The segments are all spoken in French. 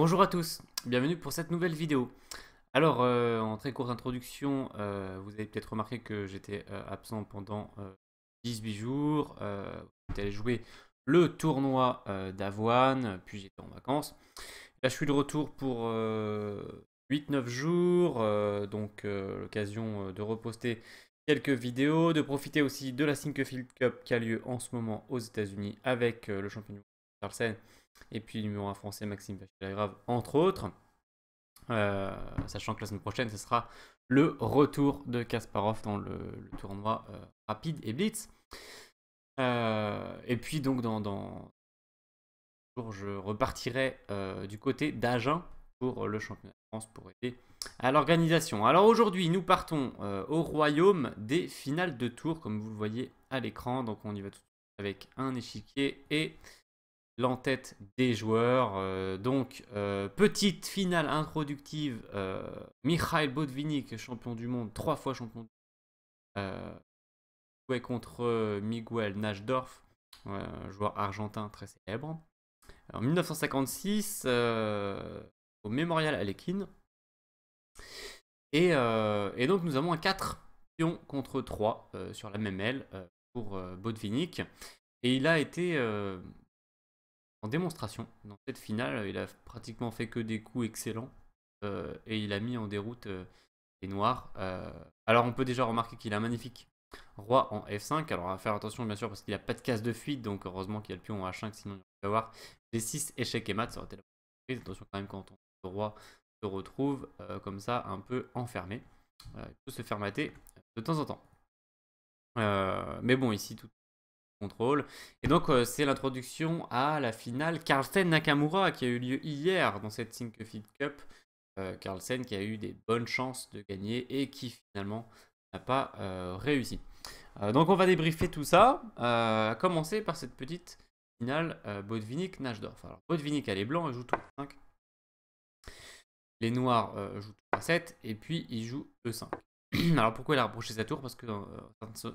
Bonjour à tous, bienvenue pour cette nouvelle vidéo. Alors, en très courte introduction, vous avez peut-être remarqué que j'étais absent pendant 18 jours. J'étais allé jouer le tournoi d'Avoine, puis j'étais en vacances. Là, je suis de retour pour 8-9 jours, donc l'occasion de reposter quelques vidéos, de profiter aussi de la Sinquefield Cup qui a lieu en ce moment aux États-Unis avec le champion du monde Carlsen et puis le numéro 1 français Maxime Vachier-Lagrave, entre autres. Sachant que la semaine prochaine, ce sera le retour de Kasparov dans le tournoi rapide et blitz. Et puis donc je repartirai du côté d'Agen pour le championnat de France pour aider à l'organisation. Alors aujourd'hui, nous partons au royaume des finales de tour, comme vous le voyez à l'écran. Donc on y va tout de suite avec un échiquier et l'en-tête des joueurs. Petite finale introductive. Mikhail Botvinnik, champion du monde, 3 fois champion du monde, jouait contre Miguel Najdorf, joueur argentin très célèbre. En 1956, au Memorial Alekhine. Et donc nous avons un 4 pions contre 3 sur la même aile pour Botvinnik. Et il a été en démonstration dans cette finale. Il a pratiquement fait que des coups excellents et il a mis en déroute les Noirs. Alors on peut déjà remarquer qu'il a un magnifique roi en F5. Alors on va faire attention bien sûr parce qu'il n'a pas de case de fuite, donc heureusement qu'il y a le pion en H5, sinon il va y avoir des 6 échecs et mat. Ça aurait été la prise. Attention quand même quand le roi se retrouve comme ça un peu enfermé. Il peut se faire mater de temps en temps. Mais bon, ici tout contrôle. Et donc, c'est l'introduction à la finale Carlsen-Nakamura qui a eu lieu hier dans cette Sinquefield Cup. Carlsen qui a eu des bonnes chances de gagner et qui finalement n'a pas réussi. Donc, on va débriefer tout ça. À commencer par cette petite finale Botvinnik-Najdorf. Alors, Botvinnik a les blancs, il joue tour 5. Les noirs jouent tour 7 et puis il joue E5. Alors pourquoi il a rapproché sa tour? Parce que dans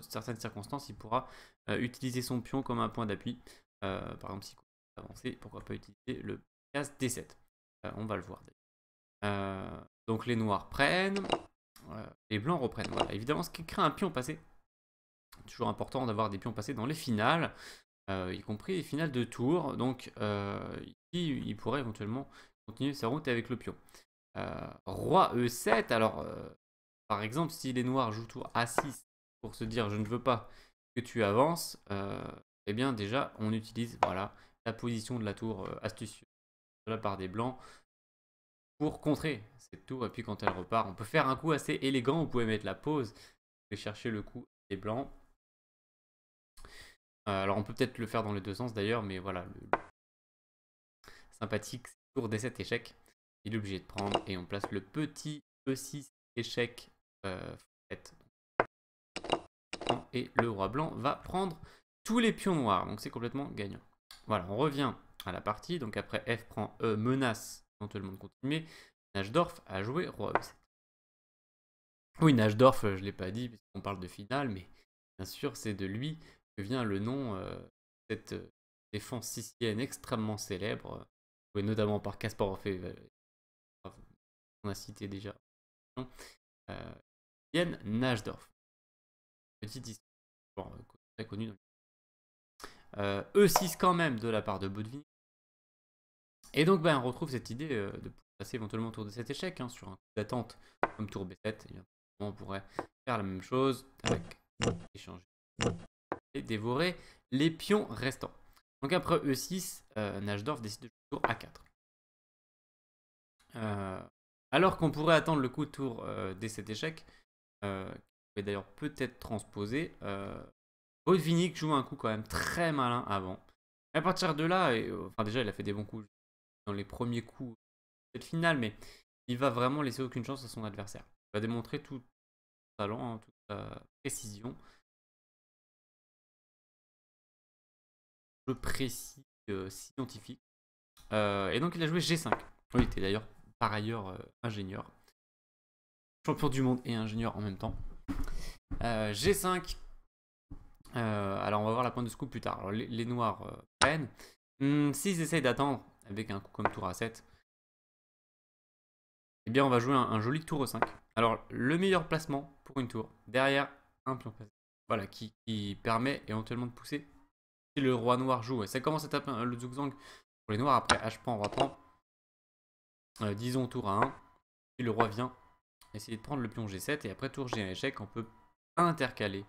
certaines circonstances, il pourra utiliser son pion comme un point d'appui. Par exemple, si il veut avancer, pourquoi pas utiliser le case D7. On va le voir. Donc les noirs prennent, les blancs reprennent. Voilà. Évidemment, ce qui crée un pion passé. Toujours important d'avoir des pions passés dans les finales, y compris les finales de tour. Donc il pourrait éventuellement continuer sa route avec le pion. Roi E7, alors par exemple, si les noirs jouent tour A6 pour se dire je ne veux pas que tu avances, eh bien déjà on utilise voilà, la position de la tour astucieuse de la part des blancs pour contrer cette tour. Et puis quand elle repart, on peut faire un coup assez élégant. Vous pouvez mettre la pause et chercher le coup des blancs. Alors on peut peut-être le faire dans les deux sens d'ailleurs, mais voilà, le sympathique, c'est tour D7 échec. Il est obligé de prendre et on place le petit E6 échec et le roi blanc va prendre tous les pions noirs. Donc c'est complètement gagnant. Voilà, on revient à la partie. Donc après F prend E, menace éventuellement de continuer. Najdorf a joué roi E7. Oui, Najdorf, je ne l'ai pas dit puisqu'on parle de finale, mais bien sûr c'est de lui que vient le nom cette défense sicilienne extrêmement célèbre, jouée notamment par Kasparov et on a cité déjà Yen Najdorf. Petite histoire très connue dans E6 quand même de la part de Botvinnik. Et donc on retrouve cette idée de passer éventuellement autour de cet échec sur un coup d'attente comme tour B7. Et on pourrait faire la même chose avec échanger et dévorer les pions restants. Donc après E6, Najdorf décide de jouer tour A4. Alors qu'on pourrait attendre le coup de tour D7 échec, qui pourrait d'ailleurs peut-être transposer, Botvinnik joue un coup quand même très malin avant. À partir de là, enfin déjà il a fait des bons coups dans les premiers coups de cette finale, mais il va vraiment laisser aucune chance à son adversaire. Il va démontrer tout son talent, toute sa précision. Jeu précis, scientifique. Et donc il a joué G5. Il était d'ailleurs par ailleurs ingénieur. Champion du monde et ingénieur en même temps. G5. Alors on va voir la pointe de scoop plus tard. Alors les noirs prennent. S'ils essayent d'attendre avec un coup comme tour A7, eh bien on va jouer un joli tour E5. Alors le meilleur placement pour une tour, derrière un pion passé. Voilà, qui permet éventuellement de pousser si le roi noir joue. Et ça commence à taper le zugzwang pour les noirs. Après H prend, roi prend. Disons tour à 1. Puis le roi vient essayer de prendre le pion G7. Et après tour G1 échec, on peut intercaler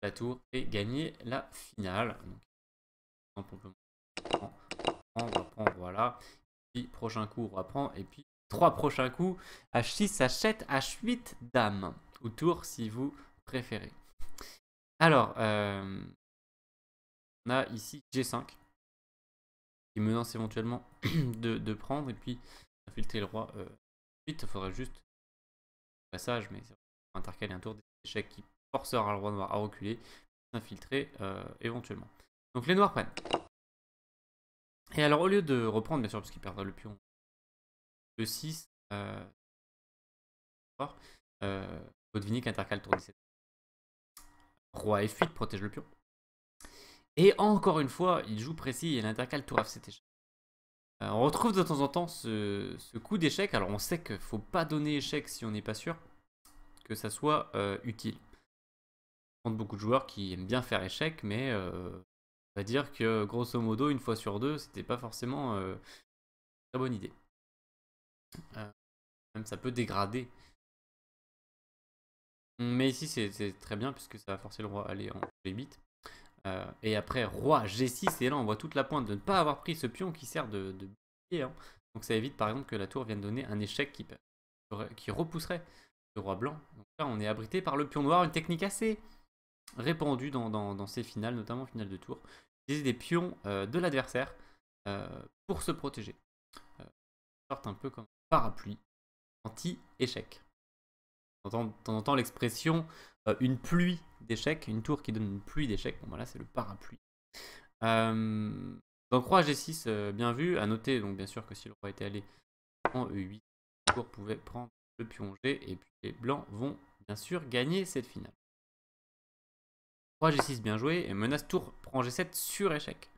la tour et gagner la finale. Donc, on peut prendre, voilà. Puis prochain coup, roi prend. Et puis 3 prochains coups, H6, H7, H8, dame. Ou tour si vous préférez. Alors, on a ici G5 qui menace éventuellement de prendre et puis infiltrer le roi. Ensuite, il faudrait juste passage, mais c'est intercaler un tour d'échec qui forcera le roi noir à reculer, s'infiltrer éventuellement. Donc les noirs prennent. Et alors, au lieu de reprendre, bien sûr, parce qu'il perdra le pion E6, Botvinnik intercale tour 17. Roi F8 protège le pion. Et encore une fois, il joue précis et il intercale tour F7 échec. On retrouve de temps en temps ce coup d'échec. Alors on sait qu'il ne faut pas donner échec si on n'est pas sûr que ça soit utile. Il y a beaucoup de joueurs qui aiment bien faire échec, mais on va dire que grosso modo, une fois sur deux, c'était pas forcément une très bonne idée. Même ça peut dégrader. Mais ici c'est très bien puisque ça va forcer le roi à aller en G8. Et après roi G6, et là on voit toute la pointe de ne pas avoir pris ce pion qui sert de bouclier, hein. Donc ça évite par exemple que la tour vienne donner un échec qui repousserait le roi blanc. Donc là on est abrité par le pion noir, une technique assez répandue dans ces finales, notamment finale de tour. Utiliser des pions de l'adversaire pour se protéger. Sorte un peu comme un parapluie anti-échec. De temps en temps l'expression une pluie d'échecs, une tour qui donne une pluie d'échecs. Bon, voilà, c'est le parapluie. Donc roi G6, bien vu. À noter, donc bien sûr que si le roi était allé en E8, la tour pouvait prendre le pion G et puis les blancs vont bien sûr gagner cette finale. Roi G6 bien joué et menace tour prend G7 sur échec.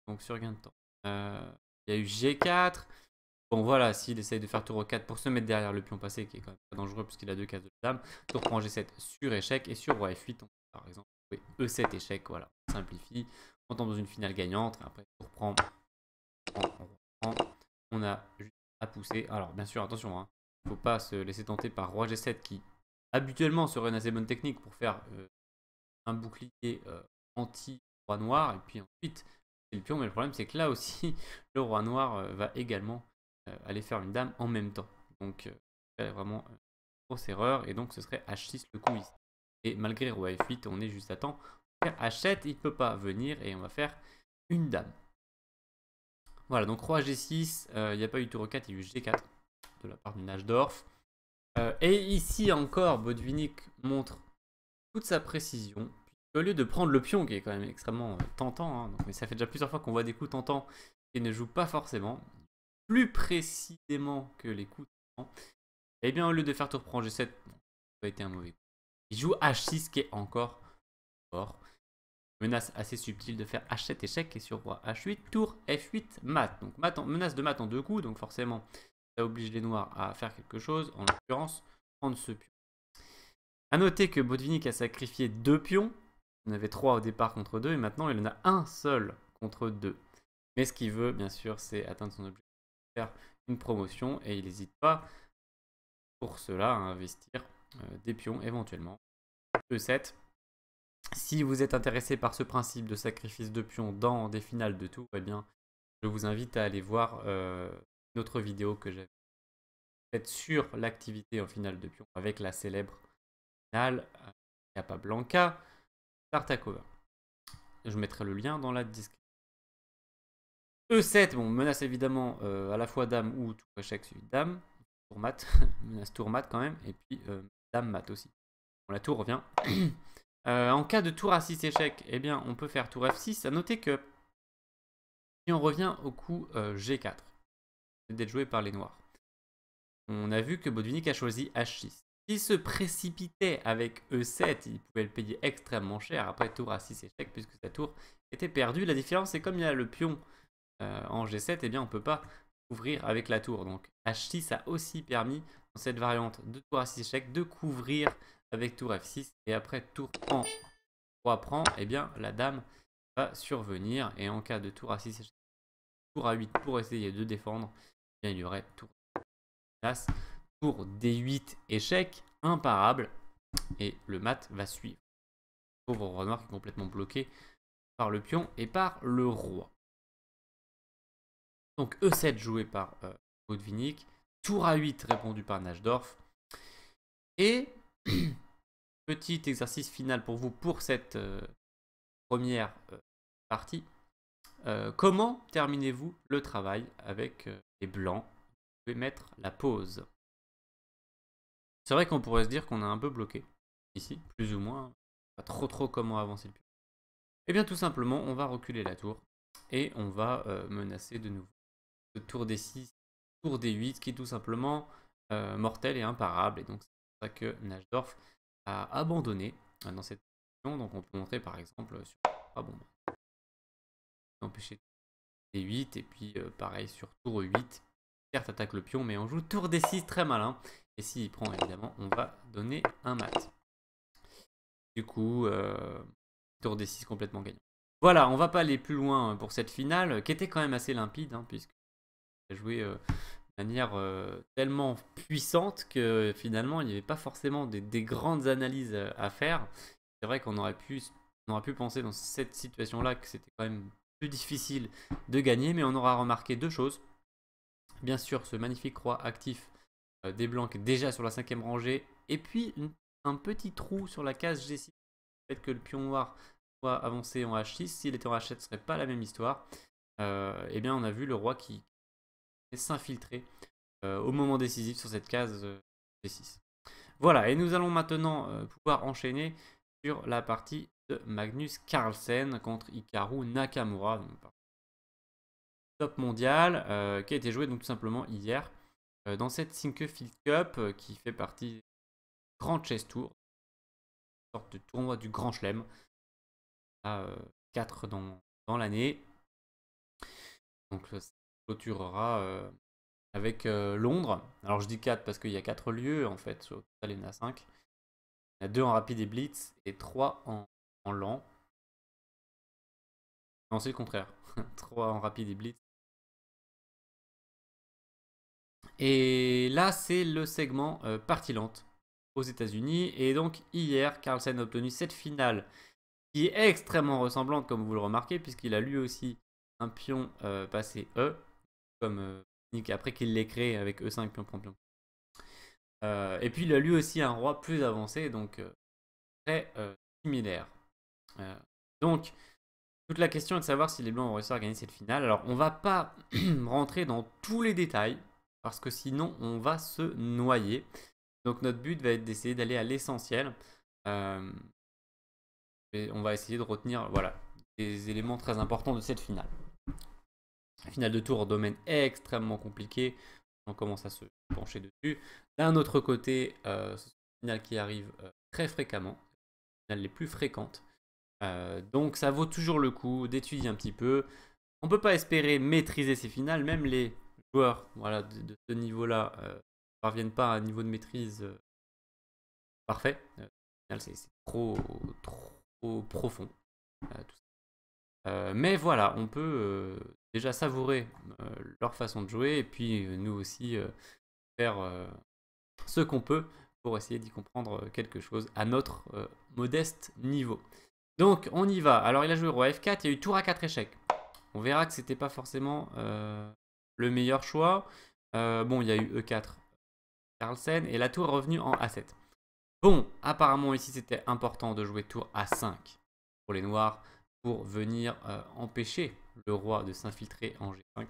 Donc sur gain de temps. Il y a eu G4. Bon voilà, s'il essaye de faire tour E4 pour se mettre derrière le pion passé, qui est quand même pas dangereux puisqu'il a 2 cases de dame, tour prend G7 sur échec et sur roi F8, on peut par exemple jouer E7 échec, voilà, on simplifie, on tombe dans une finale gagnante, après tour prend, on a juste à pousser. Alors bien sûr, attention, hein, il ne faut pas se laisser tenter par roi G7 qui habituellement serait une assez bonne technique pour faire un bouclier anti-roi noir, et puis ensuite c'est le pion, mais le problème c'est que là aussi le roi noir va également aller faire une dame en même temps. Donc c'est vraiment une grosse erreur, et donc ce serait H6 le coup ici. Et malgré roi F8, on est juste à temps. H7, il ne peut pas venir et on va faire une dame. Voilà, donc roi G6, il n'y a pas eu tour E4, il y a eu G4 de la part du Najdorf. Et ici encore, Botvinnik montre toute sa précision. Au lieu de prendre le pion, qui est quand même extrêmement tentant, hein, donc, mais ça fait déjà plusieurs fois qu'on voit des coups tentants qui ne jouent pas forcément, plus précisément que les coups tentants, et bien au lieu de faire tour prend G7, bon, ça a été un mauvais coup. Il joue H6 qui est encore fort. Menace assez subtile de faire H7 échec et sur roi H8, tour F8 mat. Donc menace de mat en 2 coups, donc forcément ça oblige les noirs à faire quelque chose, en l'occurrence prendre ce pion. A noter que Botvinnik a sacrifié 2 pions. Il en avait 3 au départ contre 2 et maintenant il en a un seul contre 2. Mais ce qu'il veut, bien sûr, c'est atteindre son objectif, faire une promotion, et il n'hésite pas pour cela à investir des pions éventuellement. E7. Si vous êtes intéressé par ce principe de sacrifice de pions dans des finales de tour, eh bien, je vous invite à aller voir une autre vidéo que j'avais faite sur l'activité en finale de pions avec la célèbre finale Capablanca Tartakova. Je mettrai le lien dans la description. E7, bon, menace évidemment à la fois dame ou tour échec suivi de dame. Tour mat, menace tour mat quand même, et puis dame mat aussi. Bon, la tour revient. En cas de tour à 6 échec, eh bien, on peut faire tour F6. A noter que si on revient au coup G4, c'est d'être joué par les noirs. On a vu que Botvinnik a choisi H6. S'il se précipitait avec E7, il pouvait le payer extrêmement cher après tour à 6 échecs puisque sa tour était perdue. La différence, c'est comme il y a le pion en G7, eh bien on ne peut pas couvrir avec la tour. Donc H6 a aussi permis dans cette variante de tour A6 échec de couvrir avec tour F6. Et après tour prend, roi prend, et bien la dame va survenir. Et en cas de tour A6 échec, tour A8 pour essayer de défendre, bien il y aurait tour place, tour D8 échec, imparable. Et le mat va suivre. Pauvre roi noir qui est complètement bloqué par le pion et par le roi. Donc E7 joué par Botvinnik. Tour A8 répondu par Najdorf. Et petit exercice final pour vous pour cette première partie. Comment terminez-vous le travail avec les blancs? Vous pouvez mettre la pause. C'est vrai qu'on pourrait se dire qu'on a un peu bloqué ici, plus ou moins. Pas trop comment avancer le pion. Et bien tout simplement, on va reculer la tour et on va menacer de nouveau. Le tour D6, tour D8 qui est tout simplement mortel et imparable. Et donc c'est pour ça que Najdorf a abandonné dans cette position. Donc on peut montrer par exemple sur empêcher D8 et puis pareil sur tour E8. Certes attaque le pion mais on joue tour D6 très malin. Et s'il prend évidemment on va donner un mat. Du coup tour D6 complètement gagnant. Voilà, on va pas aller plus loin pour cette finale qui était quand même assez limpide puisque a joué de manière tellement puissante que finalement il n'y avait pas forcément des grandes analyses à faire. C'est vrai qu'on aurait pu penser dans cette situation-là que c'était quand même plus difficile de gagner, mais on aura remarqué deux choses. Bien sûr, ce magnifique roi actif des blancs qui est déjà sur la 5e rangée, et puis un petit trou sur la case G6. Le fait que le pion noir soit avancé en H6, s'il était en H7, ce ne serait pas la même histoire. Et bien on a vu le roi qui s'infiltrer au moment décisif sur cette case G6. Voilà, et nous allons maintenant pouvoir enchaîner sur la partie de Magnus Carlsen contre Hikaru Nakamura, top mondial, qui a été joué donc tout simplement hier dans cette Sinquefield Cup qui fait partie du Grand Chess Tour, une sorte de tournoi du Grand Chelem, à 4 dans l'année. Donc ça clôturera avec Londres. Alors je dis 4 parce qu'il y a 4 lieux en fait, au total il y en a 5. Il y en a 2 en rapide et blitz et 3 en lent. Non, c'est le contraire. 3 en rapide et blitz. Et là, c'est le segment partie lente aux États-Unis. Et donc, hier, Carlsen a obtenu cette finale qui est extrêmement ressemblante, comme vous le remarquez, puisqu'il a lui aussi un pion passé E, comme Nick après qu'il l'ait créé avec E5, pion, pion, pion. Et puis, il a lui aussi un roi plus avancé, donc très similaire. Donc, toute la question est de savoir si les blancs vont réussir à gagner cette finale. Alors, on va pas rentrer dans tous les détails, parce que sinon, on va se noyer. Donc, notre but va être d'essayer d'aller à l'essentiel. Et on va essayer de retenir des éléments très importants de cette finale. Finale de tour, domaine extrêmement compliqué. On commence à se pencher dessus. D'un autre côté, ce sont des finales qui arrivent très fréquemment. Les finales les plus fréquentes. Donc ça vaut toujours le coup d'étudier un petit peu. On ne peut pas espérer maîtriser ces finales. Même les joueurs de ce niveau-là ne parviennent pas à un niveau de maîtrise parfait. C'est trop profond. Mais voilà, on peut déjà savourer leur façon de jouer et puis nous aussi faire ce qu'on peut pour essayer d'y comprendre quelque chose à notre modeste niveau. Donc on y va. Alors il a joué roi F4, il y a eu tour A4 échec. On verra que c'était pas forcément le meilleur choix. Bon, il y a eu E4 Carlsen et la tour est revenue en A7. Bon, apparemment ici c'était important de jouer tour A5 pour les noirs pour venir empêcher le roi de s'infiltrer en G5.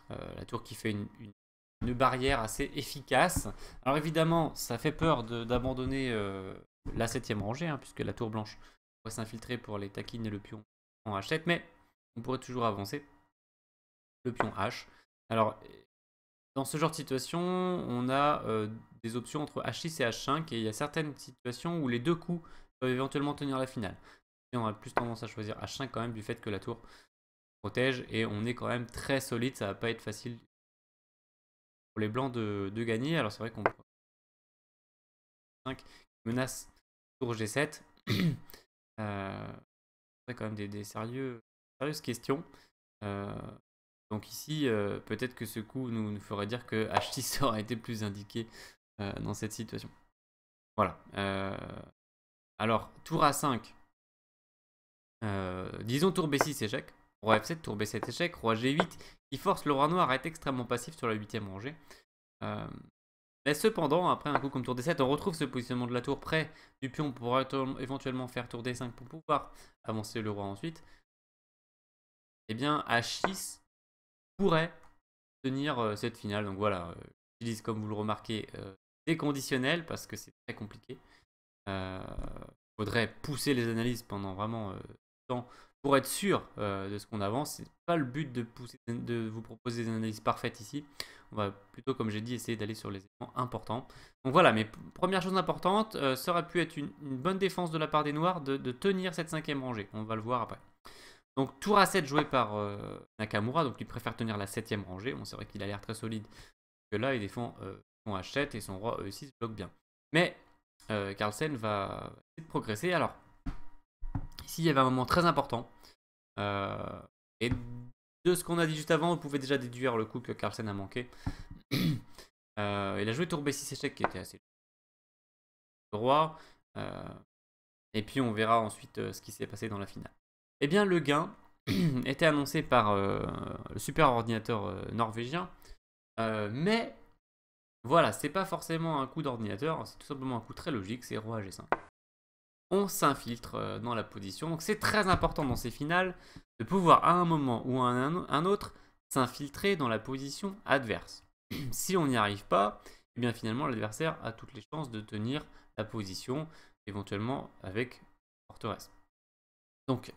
La tour qui fait une barrière assez efficace. Alors évidemment, ça fait peur d'abandonner la 7e rangée, puisque la tour blanche pourrait s'infiltrer pour aller taquiner le pion en H7, mais on pourrait toujours avancer le pion H. Alors, dans ce genre de situation, on a des options entre H6 et H5, et il y a certaines situations où les deux coups peuvent éventuellement tenir la finale. Et on a plus tendance à choisir H5 quand même, du fait que la tour protège, et on est quand même très solide, ça va pas être facile les blancs de gagner. Alors c'est vrai qu'on menace tour G7. C'est quand même des sérieuses questions. Donc ici, peut-être que ce coup nous ferait dire que H6 aurait été plus indiqué dans cette situation. Voilà. Alors, tour A5. Disons tour B6 échec. Roi F7, tour B7 échec. Roi G8 qui force le roi noir à être extrêmement passif sur la 8ème rangée. Mais cependant, après un coup comme tour D7, on retrouve ce positionnement de la tour près du pion pour éventuellement faire tour D5 pour pouvoir avancer le roi ensuite. Eh bien, H6 pourrait tenir cette finale. Donc voilà, j'utilise comme vous le remarquez des conditionnels parce que c'est très compliqué. Faudrait pousser les analyses pendant vraiment temps pour être sûr de ce qu'on avance. C'est pas le but de vous proposer des analyses parfaites ici. On va plutôt, comme j'ai dit, essayer d'aller sur les éléments importants. Donc voilà, mais première chose importante, ça aurait pu être une bonne défense de la part des noirs de tenir cette 5ème rangée. On va le voir après. Donc tour A7 joué par Nakamura, donc il préfère tenir la 7ème rangée. Bon, c'est vrai qu'il a l'air très solide. Que là, il défend son H7 et son roi E6 bloque bien. Mais Carlsen va essayer de progresser. Alors, ici, il y avait un moment très important. Et de ce qu'on a dit juste avant, vous pouvez déjà déduire le coup que Carlsen a manqué. Il a joué tour B6 échec qui était assez roi. Et puis, on verra ensuite ce qui s'est passé dans la finale. Eh bien, le gain était annoncé par le super ordinateur norvégien. Mais voilà, c'est pas forcément un coup d'ordinateur, c'est tout simplement un coup très logique, c'est roi G5. On s'infiltre dans la position, donc c'est très important dans ces finales de pouvoir à un moment ou à un autre s'infiltrer dans la position adverse. Si on n'y arrive pas, eh bien finalement l'adversaire a toutes les chances de tenir la position, éventuellement avec forteresse. Donc,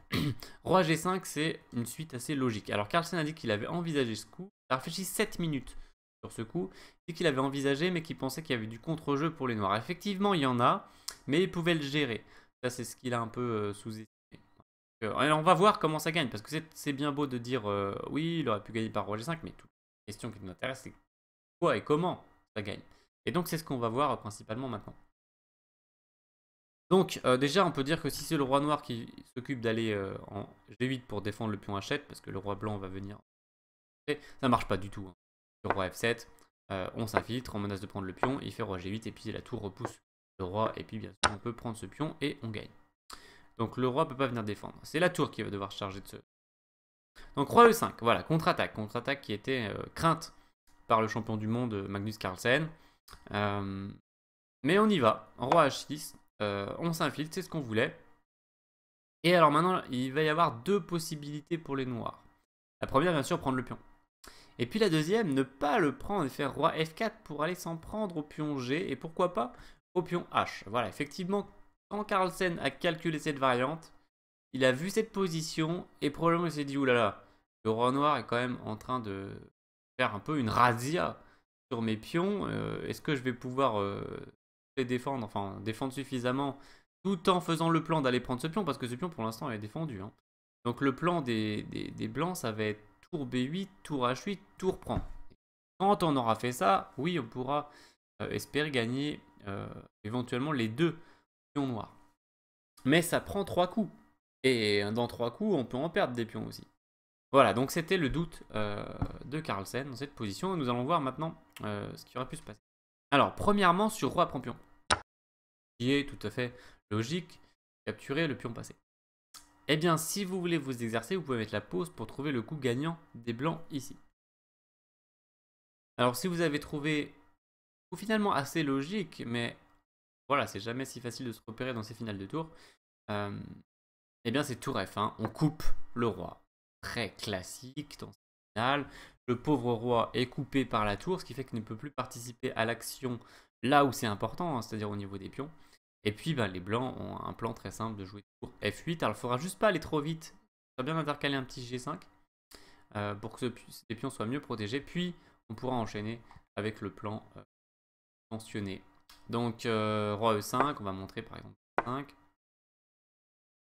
roi G5, c'est une suite assez logique. Alors Carlsen a dit qu'il avait envisagé ce coup, il a réfléchi 7 minutes sur ce coup, c'est qu'il avait envisagé mais qu'il pensait qu'il y avait du contre-jeu pour les noirs. Effectivement, il y en a, mais il pouvait le gérer. Ça, c'est ce qu'il a un peu sous-estimé. On va voir comment ça gagne, parce que c'est bien beau de dire oui, il aurait pu gagner par roi G5, mais toute la question qui nous intéresse, c'est quoi et comment ça gagne. Et donc, c'est ce qu'on va voir principalement maintenant. Donc, déjà, on peut dire que si c'est le roi noir qui s'occupe d'aller en G8 pour défendre le pion H7, parce que le roi blanc va venir, ça marche pas du tout. Hein. Le roi F7, on s'infiltre, on menace de prendre le pion, il fait roi G8, et puis la tour repousse le roi, et puis bien sûr, on peut prendre ce pion, et on gagne. Donc, le roi peut pas venir défendre. C'est la tour qui va devoir se charger de ce. Donc, roi E5, voilà, contre-attaque. Contre-attaque qui était crainte par le champion du monde, Magnus Carlsen. Mais on y va. Roi H6. On s'infiltre, c'est ce qu'on voulait. Et alors maintenant, il va y avoir deux possibilités pour les noirs. La première, bien sûr, prendre le pion. Et puis la deuxième, ne pas le prendre et faire roi F4 pour aller s'en prendre au pion G. Et pourquoi pas au pion H. Voilà, effectivement, quand Carlsen a calculé cette variante, il a vu cette position et probablement il s'est dit, oulala, le roi noir est quand même en train de faire un peu une razzia sur mes pions. Est-ce que je vais pouvoir les défendre, enfin défendre suffisamment tout en faisant le plan d'aller prendre ce pion, parce que ce pion pour l'instant est défendu. Hein. Donc le plan des blancs, ça va être tour B8, tour H8, tour prend. Quand on aura fait ça, oui, on pourra espérer gagner éventuellement les deux pions noirs. Mais ça prend 3 coups. Et dans 3 coups, on peut en perdre des pions aussi. Voilà, donc c'était le doute de Carlsen dans cette position. Nous allons voir maintenant ce qui aurait pu se passer. Alors, premièrement, sur roi prend pion. Qui est tout à fait logique, capturer le pion passé. Eh bien, si vous voulez vous exercer, vous pouvez mettre la pause pour trouver le coup gagnant des blancs ici. Alors, si vous avez trouvé ou finalement assez logique, mais voilà, c'est jamais si facile de se repérer dans ces finales de tour, eh bien c'est tour F1, on coupe le roi. Très classique dans ces finales. Le pauvre roi est coupé par la tour, ce qui fait qu'il ne peut plus participer à l'action là où c'est important, hein, c'est-à-dire au niveau des pions. Et puis les blancs ont un plan très simple de jouer tour F8. Alors il ne faudra juste pas aller trop vite. Il faudra bien intercaler un petit G5 pour que ces pions soient mieux protégés. Puis on pourra enchaîner avec le plan mentionné. Donc roi E5, on va montrer par exemple 5.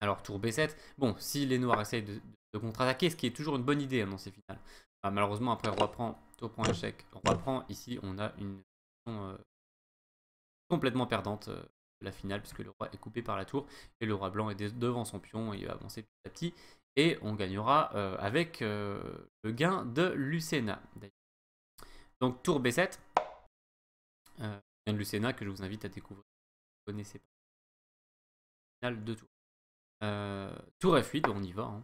Alors tour B7, bon, si les noirs essayent de contre-attaquer, ce qui est toujours une bonne idée hein, dans ces finales. Malheureusement, après roi prend, tour prend échec, roi prend. Ici, on a une complètement perdante de la finale, puisque le roi est coupé par la tour, et le roi blanc est devant son pion, et il va avancer petit à petit, et on gagnera avec le gain de Lucena. Donc tour B7, gain de Lucena que je vous invite à découvrir. Vous connaissez pas. Finale de tour. Tour F8, on y va. Hein.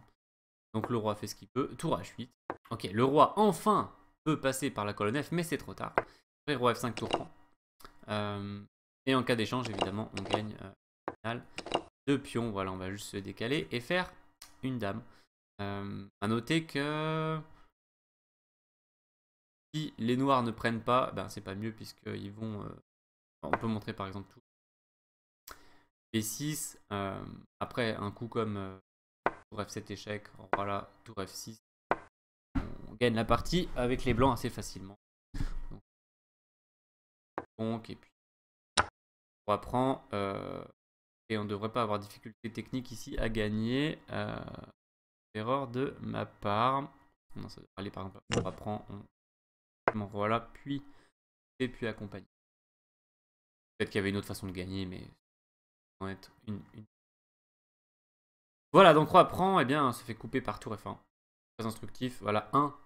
Donc le roi fait ce qu'il peut. Tour H8. Ok, le roi enfin peut passer par la colonne F, mais c'est trop tard. Après, roi F5, tour prend. Et en cas d'échange, évidemment, on gagne finale. Deux pions, voilà, on va juste se décaler et faire une dame. À noter que si les noirs ne prennent pas, ben c'est pas mieux puisqu'ils vont... on peut montrer par exemple tout. B6, après un coup comme tour F7 échec, voilà, tour F6, on gagne la partie avec les blancs assez facilement. Donc et puis on reprend, et on ne devrait pas avoir de difficulté technique ici à gagner. Erreur de ma part. Non, ça devrait aller par exemple, on reprend, voilà, puis et puis accompagner. Peut-être qu'il y avait une autre façon de gagner, mais ça va être une... Voilà, donc roi prend, et bien, se fait couper par tour F1. Très instructif. Voilà, un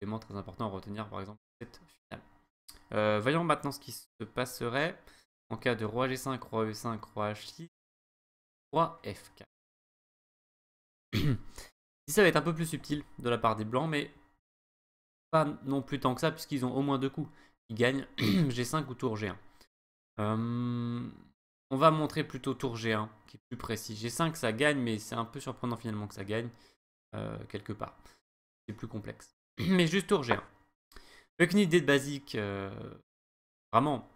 élément très important à retenir, par exemple, cette finale. Voyons maintenant ce qui se passerait en cas de roi G5, roi E5, roi H6, roi F4. Ici, ça va être un peu plus subtil de la part des blancs, mais pas non plus tant que ça, puisqu'ils ont au moins deux coups. Ils gagnent G5 ou tour G1. On va montrer plutôt tour G1, qui est plus précis. G5, ça gagne, mais c'est un peu surprenant finalement que ça gagne, quelque part. C'est plus complexe. Mais juste tour G1. Avec une idée de basique, vraiment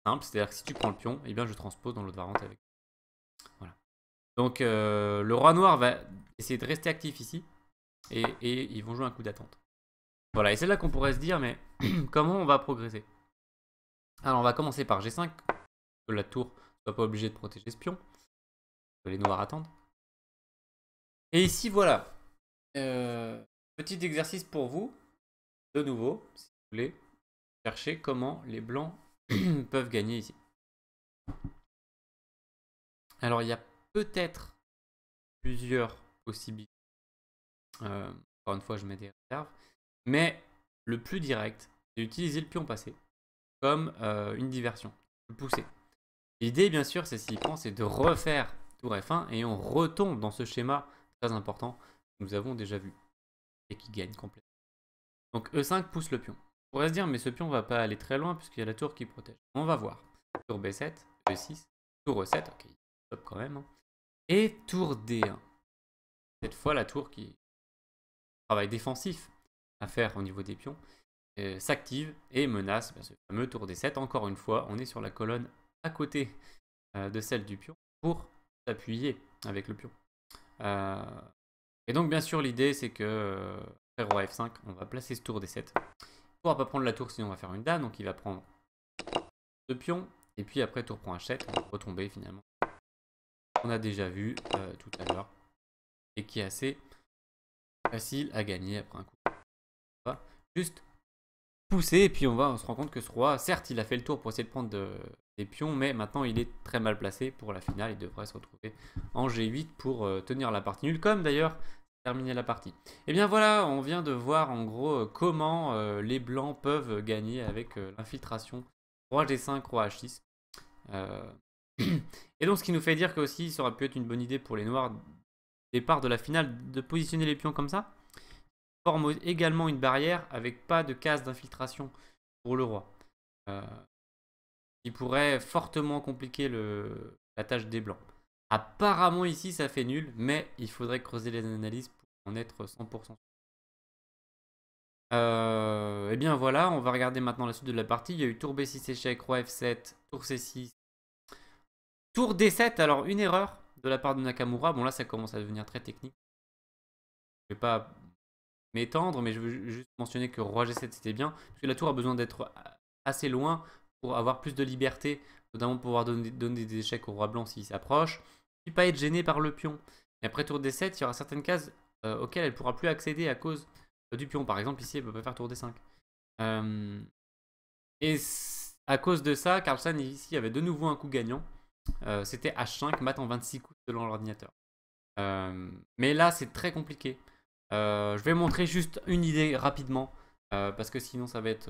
simple, c'est-à-dire que si tu prends le pion, eh bien je transpose dans l'autre variante avec. Voilà. Donc le roi noir va essayer de rester actif ici, et ils vont jouer un coup d'attente. Voilà, et c'est là qu'on pourrait se dire, mais comment on va progresser? Alors on va commencer par G5, que la tour ne soit pas obligée de protéger ce pion. Les noirs attendent. Et ici, voilà. Petit exercice pour vous, de nouveau, si vous voulez chercher comment les blancs peuvent gagner ici. Alors, il y a peut-être plusieurs possibilités. Encore une fois, je mets des réserves. Mais le plus direct, c'est d'utiliser le pion passé comme une diversion, le pousser. L'idée, bien sûr, c'est s'il prend, c'est de refaire tour F1 et on retombe dans ce schéma très important que nous avons déjà vu et qui gagne complètement. Donc E5 pousse le pion. On pourrait se dire, mais ce pion va pas aller très loin puisqu'il y a la tour qui protège. On va voir. Tour B7, E6, tour E7, ok, top quand même. Hein. Et tour D1. Cette fois, la tour qui travail défensif à faire au niveau des pions s'active et menace ce fameux tour D7. Encore une fois, on est sur la colonne à côté de celle du pion pour s'appuyer avec le pion. Et donc, bien sûr, l'idée, c'est que après roi F5, on va placer ce tour D7. Il ne pourra pas prendre la tour, sinon on va faire une dame. Donc, il va prendre ce pion. Et puis, après, tour prend H7, on va retomber finalement. On a déjà vu tout à l'heure. Et qui est assez facile à gagner après un coup. On va juste pousser. Et puis, on se rend compte que ce roi, certes, il a fait le tour pour essayer de prendre des pions. Mais maintenant, il est très mal placé pour la finale. Il devrait se retrouver en G8 pour tenir la partie nulle. Comme d'ailleurs... terminer la partie. Et bien voilà, on vient de voir en gros comment les blancs peuvent gagner avec l'infiltration roi G5, roi H6. Et donc ce qui nous fait dire que aussi ça aurait pu être une bonne idée pour les noirs départ de la finale de positionner les pions comme ça. Forme également une barrière avec pas de case d'infiltration pour le roi. Qui pourrait fortement compliquer la tâche des blancs. Apparemment ici ça fait nul, mais il faudrait creuser les analyses pour en être 100%. Et bien voilà, on va regarder maintenant la suite de la partie. Il y a eu tour B6 échec, roi F7, tour C6, tour D7. Alors une erreur de la part de Nakamura. Bon là ça commence à devenir très technique. Je ne vais pas m'étendre, mais je veux juste mentionner que roi G7 c'était bien. Parce que la tour a besoin d'être assez loin pour avoir plus de liberté. Notamment pour pouvoir donner des échecs au roi blanc s'il s'approche. Et pas être gêné par le pion. Et après tour D7, il y aura certaines cases auxquelles elle ne pourra plus accéder à cause du pion. Par exemple, ici, elle peut pas faire tour D5. Et à cause de ça, Carlsen ici avait de nouveau un coup gagnant. C'était H5, mat en 26 coups selon l'ordinateur. Mais là, c'est très compliqué. Je vais montrer juste une idée rapidement, parce que sinon ça va être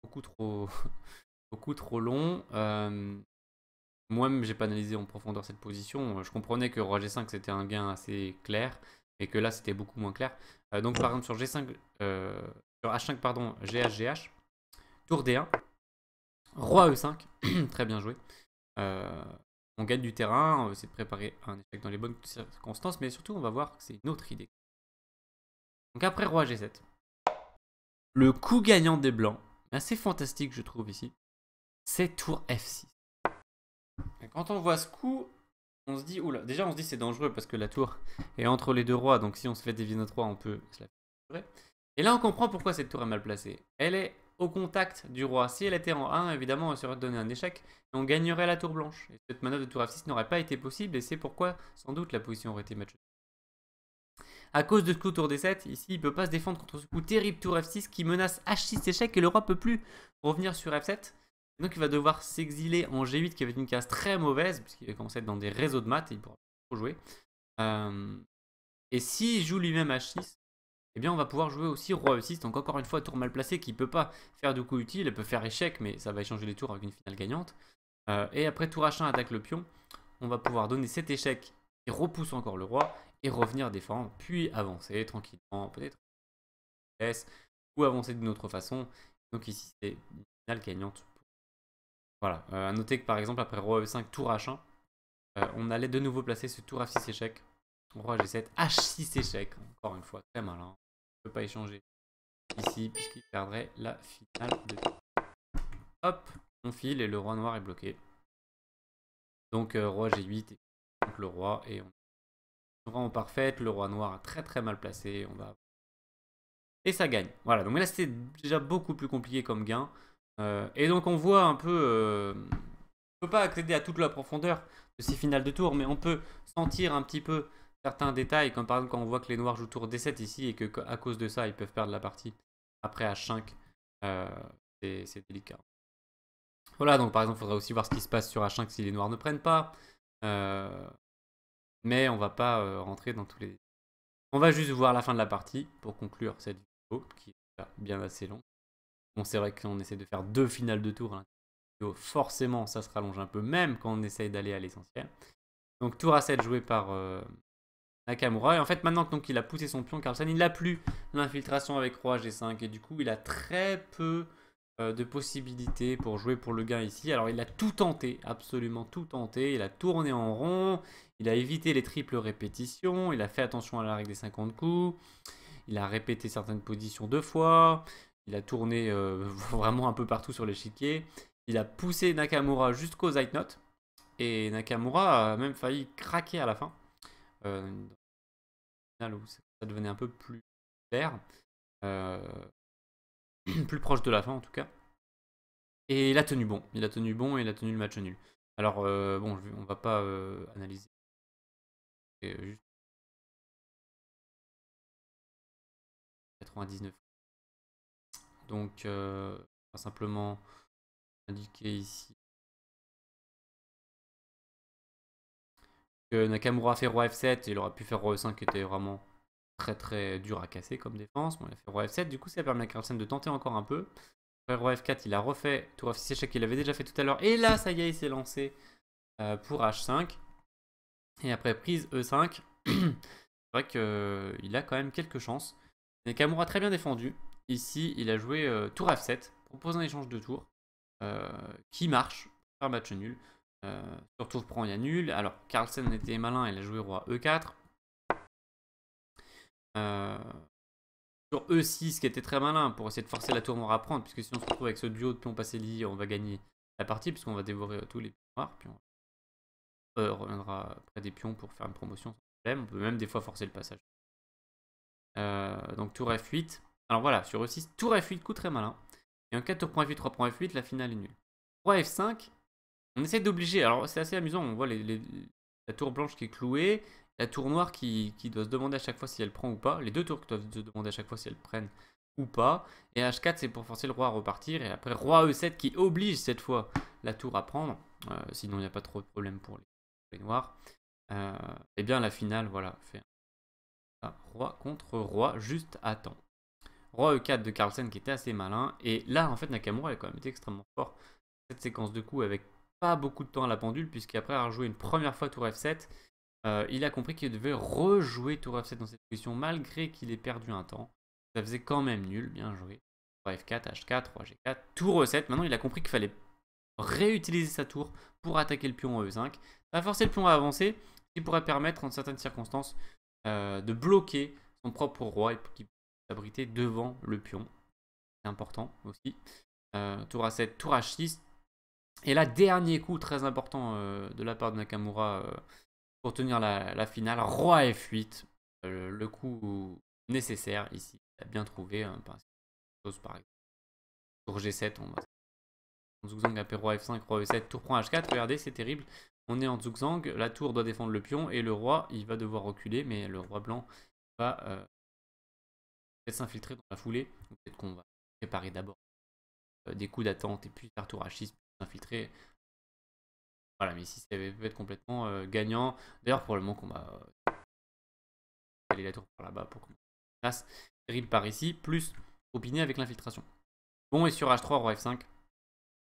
beaucoup trop, beaucoup trop long. Moi-même, j'ai pas analysé en profondeur cette position. Je comprenais que Roi G5 c'était un gain assez clair, et que là c'était beaucoup moins clair. Donc par exemple sur G5, sur H5 pardon, GH, GH, tour D1, Roi E5, très bien joué. On gagne du terrain, on va essayer de préparer un échec dans les bonnes circonstances, mais surtout on va voir que c'est une autre idée. Donc après Roi G7. Le coup gagnant des blancs, assez fantastique je trouve ici, c'est tour F6. Et quand on voit ce coup, on se dit, oula, déjà on se dit c'est dangereux parce que la tour est entre les deux rois, donc si on se fait dévier notre roi, on peut se la faire. Et là on comprend pourquoi cette tour est mal placée. Elle est au contact du roi. Si elle était en 1, évidemment, elle serait donné un échec et on gagnerait la tour blanche. Et cette manœuvre de tour F6 n'aurait pas été possible et c'est pourquoi, sans doute, la position aurait été match. À cause de ce coup tour D7, ici, il ne peut pas se défendre contre ce coup terrible tour F6 qui menace H6 échec et le roi ne peut plus revenir sur F7. Et donc il va devoir s'exiler en G8 qui avait une case très mauvaise puisqu'il va commencer à être dans des réseaux de maths et il ne pourra pas jouer. Et s'il joue lui-même H6, eh bien on va pouvoir jouer aussi Roi E6, donc encore une fois tour mal placé qui ne peut pas faire de coup utile, elle peut faire échec mais ça va échanger les tours avec une finale gagnante. Et après tour H1 attaque le pion, on va pouvoir donner cet échec qui repousse encore le roi et revenir défendre, puis avancer tranquillement, peut-être ou avancer d'une autre façon. Donc ici c'est une finale gagnante. Voilà, à noter que par exemple après Roi E5, tour H1, on allait de nouveau placer ce tour F6 échec, Roi G7, H6 échec, encore une fois, très malin. On ne peut pas échanger ici puisqu'il perdrait la finale de tour. Hop, on file et le roi noir est bloqué. Donc Roi G8, donc le roi et on va en parfaite, le roi noir très très mal placé, on va... Et ça gagne. Voilà, donc là c'était déjà beaucoup plus compliqué comme gain. Et donc on voit un peu... on ne peut pas accéder à toute la profondeur de ces finales de tour, mais on peut sentir un petit peu certains détails, comme par exemple quand on voit que les noirs jouent tour D7 ici et que à cause de ça ils peuvent perdre la partie après H5. C'est délicat. Voilà, donc par exemple il faudrait aussi voir ce qui se passe sur H5 si les noirs ne prennent pas. Mais on va pas rentrer dans tous les... On va juste voir la fin de la partie pour conclure cette vidéo qui est bien assez longue. Bon, c'est vrai qu'on essaie de faire 2 finales de tour, hein. Forcément ça se rallonge un peu même quand on essaye d'aller à l'essentiel. Donc tour A7 joué par Nakamura. Et en fait maintenant qu'il a poussé son pion, Carlsen, il n'a plus l'infiltration avec Roi G5 et du coup il a très peu de possibilités pour jouer pour le gain ici. Alors il a tout tenté, absolument tout tenté. Il a tourné en rond, il a évité les triples répétitions, il a fait attention à la règle des 50 coups, il a répété certaines positions 2 fois, il a tourné vraiment un peu partout sur l'échiquier. Il a poussé Nakamura jusqu'au Zeitnot et Nakamura a même failli craquer à la fin. Où ça devenait un peu plus clair. Plus proche de la fin en tout cas. Et il a tenu bon. Il a tenu bon et il a tenu le match nul. Alors bon, on va pas analyser. Juste 99. Donc on va simplement indiquer ici que Nakamura a fait Roi F7. Il aurait pu faire Roi E5 qui était vraiment très très dur à casser comme défense. Bon, il a fait Roi F7. Du coup ça permet à Carlsen de tenter encore un peu. Après Roi F4, il a refait tour F6 échec qu'il avait déjà fait tout à l'heure. Et là, ça y est, il s'est lancé pour H5. Et après prise E5, c'est vrai qu'il a quand même quelques chances. Nakamura très bien défendu. Ici, il a joué tour F7, propose un échange de tours qui marche, faire match nul. Sur tour prend, il y a nul. Alors, Carlsen était malin, il a joué roi E4. Sur E6, qui était très malin pour essayer de forcer la tour noire à prendre, puisque si on se retrouve avec ce duo de pions passé lit, on va gagner la partie, puisqu'on va dévorer tous les pions noirs. Puis on reviendra près des pions pour faire une promotion sans problème. On peut même des fois forcer le passage. Donc tour F8. Alors voilà, sur E6, tour F8, coup très malin. Et en cas de tour F8, 3 F8, la finale est nulle. Roi F5, on essaie d'obliger. Alors c'est assez amusant, on voit la tour blanche qui est clouée. la tour noire qui doit se demander à chaque fois si elle prend ou pas. Les deux tours qui doivent se demander à chaque fois si elles prennent ou pas. Et H4 c'est pour forcer le roi à repartir. Et après roi E7 qui oblige cette fois la tour à prendre. Sinon il n'y a pas trop de problème pour les noirs. Et bien la finale, voilà, fait roi contre roi juste à temps. Roi E4 de Carlsen qui était assez malin. Et là en fait Nakamura a quand même été extrêmement fort. Cette séquence de coups avec pas beaucoup de temps à la pendule, puisqu'après avoir joué une première fois tour F7, il a compris qu'il devait rejouer tour F7 dans cette position, malgré qu'il ait perdu un temps. Ça faisait quand même nul, bien joué. Roi F4, H4, Roi G4, tour E7. Maintenant, il a compris qu'il fallait réutiliser sa tour pour attaquer le pion en E5. Ça va forcer le pion à avancer, ce qui pourrait permettre, en certaines circonstances, de bloquer son propre roi et qui peut s'abriter devant le pion. C'est important aussi. Tour A7, tour H6. Et là, dernier coup très important de la part de Nakamura pour tenir la finale. Roi F8, le coup nécessaire ici. Il a bien trouvé. Chose par exemple. Tour G7, on va en zugzwang après Roi F5, Roi E7, tour prend H4. Regardez, c'est terrible. On est en zugzwang, la tour doit défendre le pion et le roi, il va devoir reculer, mais le roi blanc va peut-être s'infiltrer dans la foulée. Peut-être qu'on va préparer d'abord des coups d'attente et puis faire tour H6, s'infiltrer. Voilà, mais ici, ça peut être complètement gagnant. D'ailleurs, probablement qu'on va aller la tour par là-bas pour qu'on passe. Terrible par ici, plus opiné avec l'infiltration. Bon, et sur H3, Roi F5,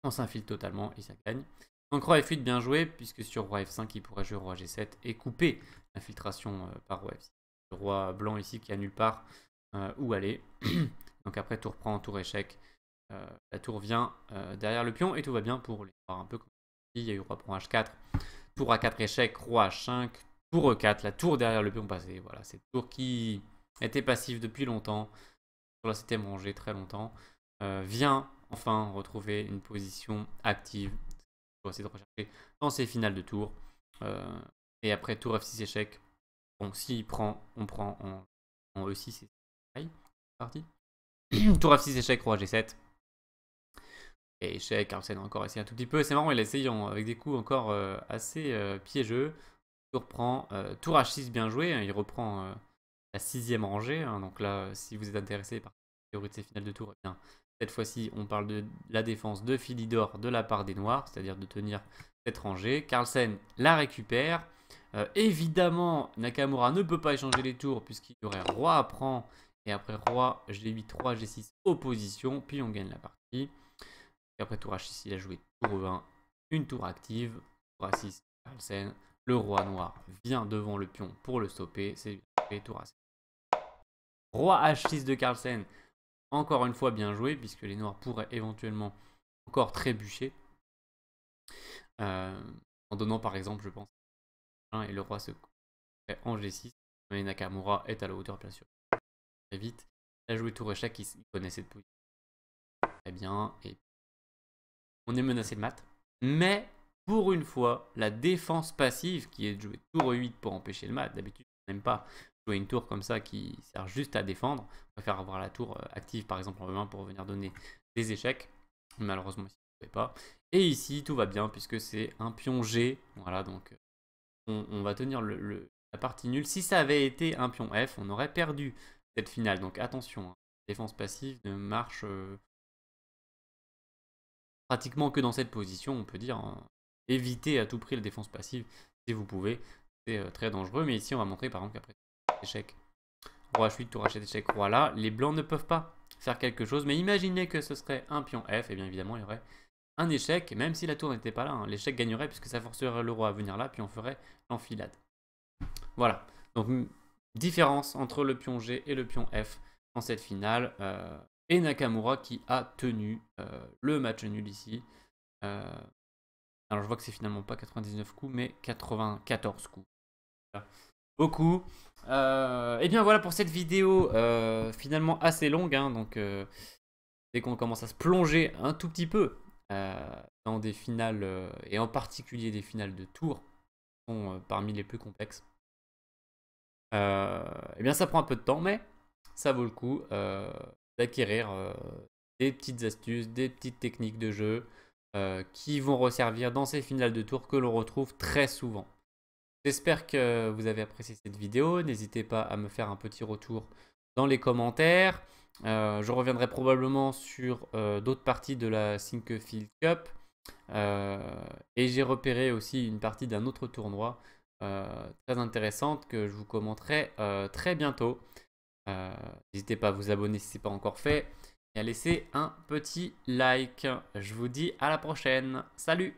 on s'infiltre totalement et ça gagne. Donc Roi F8, bien joué, puisque sur Roi F5, il pourrait jouer Roi G7 et couper l'infiltration par Roi F6. Le roi blanc ici qui a nulle part où aller. Donc après, tour prend, tour échec. La tour vient derrière le pion et tout va bien pour les noirs. Un peu comme il y a eu Roi prend H4, tour A4 échec, Roi H5, tour E4, la tour derrière le pion passé. Voilà, cette tour qui était passive depuis longtemps, sur la 7ème rangée très longtemps, vient enfin retrouver une position active. On va essayer de rechercher dans ces finales de tour. Et après tour F6 échec. Bon, s'il prend, on prend en E6 c'est pareil. Parti. Tour F6 échec, Roi G7. Et échec, Carlsen a encore essayé un tout petit peu. C'est marrant, il essaye avec des coups encore assez piégeux. Tour prend, tour H6 bien joué. Hein, il reprend la 6ème rangée. Hein, donc là, si vous êtes intéressé par la théorie de ces finales de tour, eh bien, cette fois-ci, on parle de la défense de Philidor de la part des noirs, c'est-à-dire de tenir cette rangée. Carlsen la récupère. Évidemment, Nakamura ne peut pas échanger les tours puisqu'il y aurait roi à prendre. Et après roi G8, roi G6 opposition. Puis on gagne la partie. Et après tour H6, il a joué tour E1, une tour active. Tour A6, Carlsen. Le roi noir vient devant le pion pour le stopper. C'est tour A7. Roi H6 de Carlsen. Encore une fois bien joué, puisque les noirs pourraient éventuellement encore trébucher. En donnant par exemple, je pense, et le roi se fait en G6. Mais Nakamura est à la hauteur, bien sûr. Très vite. Il a joué tour échec, il connaît cette position. Très bien. Et on est menacé de mat. Mais pour une fois, la défense passive, qui est de jouer tour E8 pour empêcher le mat, d'habitude, on n'aime pas jouer une tour comme ça qui sert juste à défendre. On préfère avoir la tour active, par exemple, en E1 pour venir donner des échecs. Malheureusement, ici, on ne pouvait pas. Et ici, tout va bien, puisque c'est un pion G. Voilà, donc on va tenir la partie nulle. Si ça avait été un pion F, on aurait perdu cette finale. Donc attention, hein, défense passive ne marche pratiquement que dans cette position, on peut dire. Hein. Évitez à tout prix la défense passive si vous pouvez. C'est très dangereux. Mais ici, on va montrer par exemple qu'après échec, roi H8, tour H7, échec, roi là, les blancs ne peuvent pas faire quelque chose. Mais imaginez que ce serait un pion F, et bien évidemment, il y aurait un échec, même si la tour n'était pas là. Hein. L'échec gagnerait puisque ça forcerait le roi à venir là, puis on ferait l'enfilade. Voilà. Donc, différence entre le pion G et le pion F dans cette finale. Et Nakamura qui a tenu le match nul ici. Alors je vois que c'est finalement pas 99 coups, mais 94 coups. Voilà. Beaucoup. Et bien voilà pour cette vidéo finalement assez longue. Hein, donc dès qu'on commence à se plonger un tout petit peu dans des finales, et en particulier des finales de tour, qui sont parmi les plus complexes. Et bien ça prend un peu de temps, mais ça vaut le coup d'acquérir des petites astuces, des petites techniques de jeu qui vont resservir dans ces finales de tour que l'on retrouve très souvent. J'espère que vous avez apprécié cette vidéo. N'hésitez pas à me faire un petit retour dans les commentaires. Je reviendrai probablement sur d'autres parties de la Sinquefield Cup. Et j'ai repéré aussi une partie d'un autre tournoi très intéressante que je vous commenterai très bientôt. N'hésitez pas à vous abonner si ce n'est pas encore fait et à laisser un petit like. Je vous dis à la prochaine. Salut!